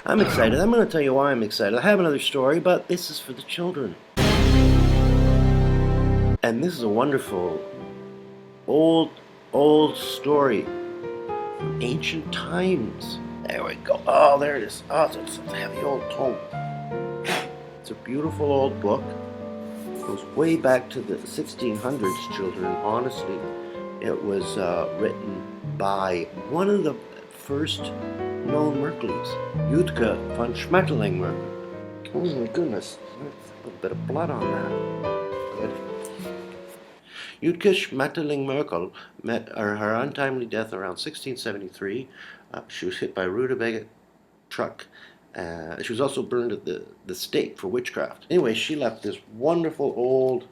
I'm excited. I'm going to tell you why I'm excited. I have another story, but this is for the children. And this is a wonderful, old story from ancient times. There we go. Oh, there it is. Oh, it's a heavy old tome. It's a beautiful old book. It goes way back to the 1600s, children. Honestly, it was written by one of the first known Merkleys, Utka von Schmetterling Merkel. Oh my goodness, a little bit of blood on that. Good. Utka Schmetterling Merkel met her untimely death around 1673. She was hit by a rutabaga truck. She was also burned at the stake for witchcraft. Anyway, she left this wonderful old,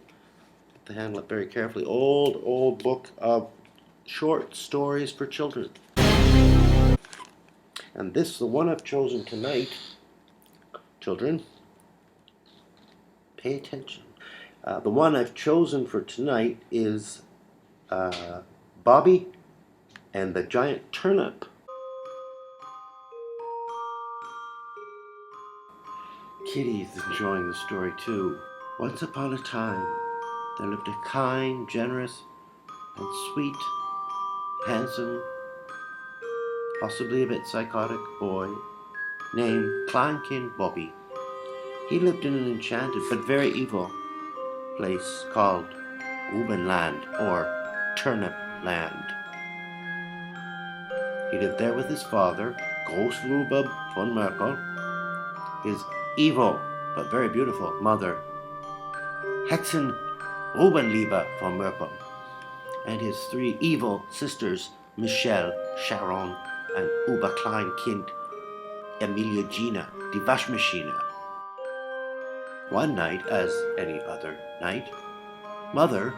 put the handle up very carefully, old book of short stories for children. And this, the one I've chosen tonight, children, pay attention. The one I've chosen for tonight is Bobby and the Giant Turnip. Kitty's enjoying the story too. Once upon a time, there lived a kind, generous, and sweet, handsome, possibly a bit psychotic boy named Kleinkind Bobby. He lived in an enchanted but very evil place called Ubenland, or Turnip Land. He lived there with his father, Großrubab von Merkel, his evil but very beautiful mother, Hexen Rubenliebe von Merkel, and his three evil sisters, Michelle, Sharon, and Oberkleinkind Emilia Gina, die Waschmaschine. One night, as any other night, Mother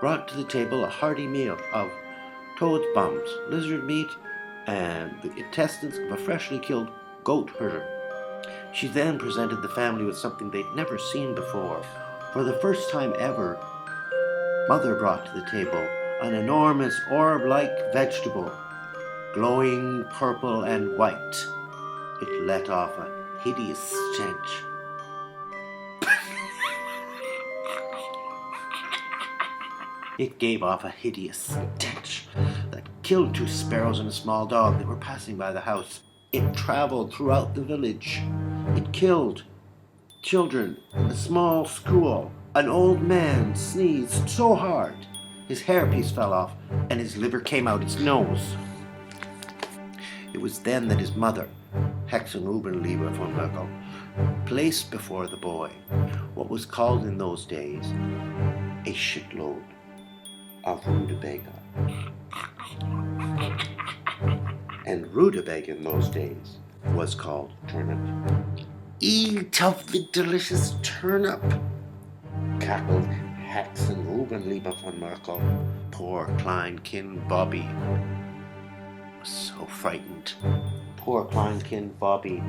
brought to the table a hearty meal of toad's bums, lizard meat, and the intestines of a freshly killed goat herder. She then presented the family with something they'd never seen before. For the first time ever, Mother brought to the table an enormous orb-like vegetable, glowing purple and white. It let off a hideous stench. It gave off a hideous stench that killed two sparrows and a small dog that were passing by the house. It traveled throughout the village. It killed children in a small school. An old man sneezed so hard his hairpiece fell off and his liver came out his nose. It was then that his mother, Hexen Rubenliebe von Merkel, placed before the boy what was called in those days a shitload of rutabaga. And rutabaga in those days was called turnip. Eat of the delicious turnip, cackled Hexen Rubenliebe von Merkel. Poor Kleinkind Bobby was so frightened. Poor Kleinkind Bobby.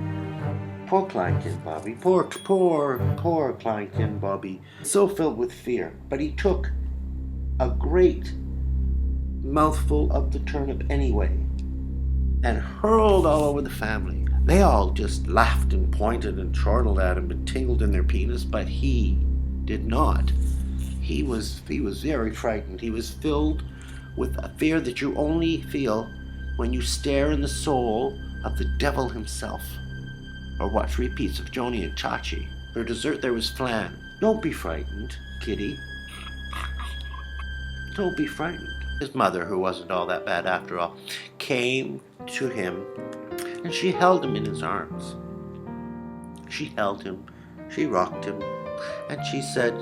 Poor Kleinkind Bobby. Poor Kleinkind Bobby. So filled with fear. But he took a great mouthful of the turnip anyway and hurled all over the family. They all just laughed and pointed and chortled at him and tingled in their penis, but he did not. He was very frightened. He was filled with a fear that you only feel when you stare in the soul of the devil himself, or watch repeats of Joni and Chachi. For dessert there was flan. Don't be frightened, Kitty. Don't be frightened. His mother, who wasn't all that bad after all, came to him and she held him in his arms. She held him, she rocked him, and she said,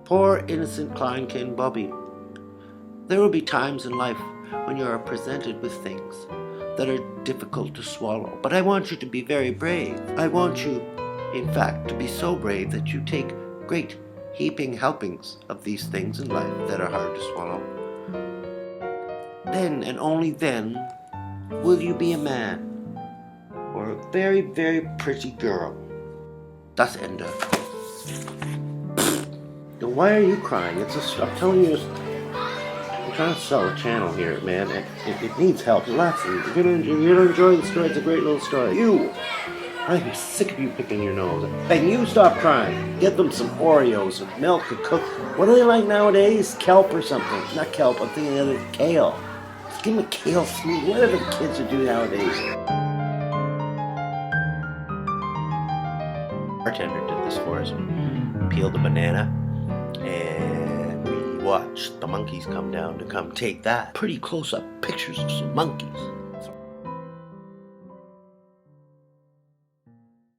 "Poor innocent Kleinkind Bobby, there will be times in life when you are presented with things that are difficult to swallow, but I want you to be very brave. I want you, in fact, to be so brave that you take great heaping helpings of these things in life that are hard to swallow. Then and only then will you be a man or a very, very pretty girl." Das Ende. Now, why are you crying? I'm telling trying to sell a channel here, man. It needs help. Lots of you. You're gonna enjoy the story. It's a great little story. You! I'm sick of you picking your nose. Hey, you stop crying. Get them some Oreos and milk to cook. What do they like nowadays? Kelp or something. Not kelp, I'm thinking of the kale. Just give them a kale smoothie. Whatever the kids are doing nowadays. Bartender did this for us. We peeled a banana and we watched the monkeys come down to come take that. Pretty close up pictures of some monkeys.